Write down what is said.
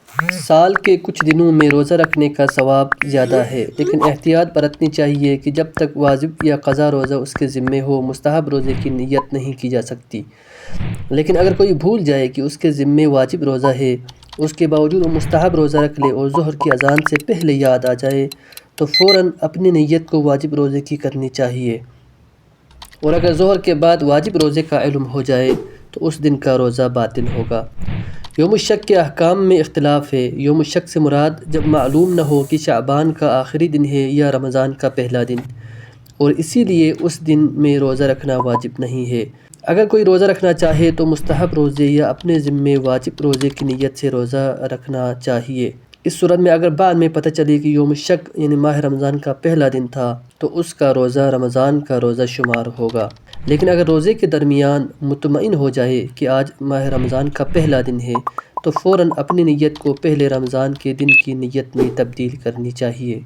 سال کے کچھ دنوں میں روزہ رکھنے کا ثواب زیادہ ہے، لیکن احتیاط برتنی چاہیے کہ جب تک واجب یا قضا روزہ اس کے ذمے ہو مستحب روزے کی نیت نہیں کی جا سکتی۔ لیکن اگر کوئی بھول جائے کہ اس کے ذمے واجب روزہ ہے، اس کے باوجود وہ مستحب روزہ رکھ لے اور ظہر کی اذان سے پہلے یاد آ جائے تو فوراً اپنی نیت کو واجب روزے کی کرنی چاہیے، اور اگر ظہر کے بعد واجب روزے کا علم ہو جائے تو اس دن کا روزہ باطل ہوگا۔ یوم الشک کے احکام میں اختلاف ہے۔ یوم الشک سے مراد جب معلوم نہ ہو کہ شعبان کا آخری دن ہے یا رمضان کا پہلا دن، اور اسی لیے اس دن میں روزہ رکھنا واجب نہیں ہے۔ اگر کوئی روزہ رکھنا چاہے تو مستحب روزے یا اپنے ذمے واجب روزے کی نیت سے روزہ رکھنا چاہیے۔ اس صورت میں اگر بعد میں پتہ چلے کہ یوم الشک یعنی ماہ رمضان کا پہلا دن تھا تو اس کا روزہ رمضان کا روزہ شمار ہوگا، لیکن اگر روزے کے درمیان مطمئن ہو جائے کہ آج ماہ رمضان کا پہلا دن ہے تو فوراً اپنی نیت کو پہلے رمضان کے دن کی نیت میں تبدیل کرنی چاہیے۔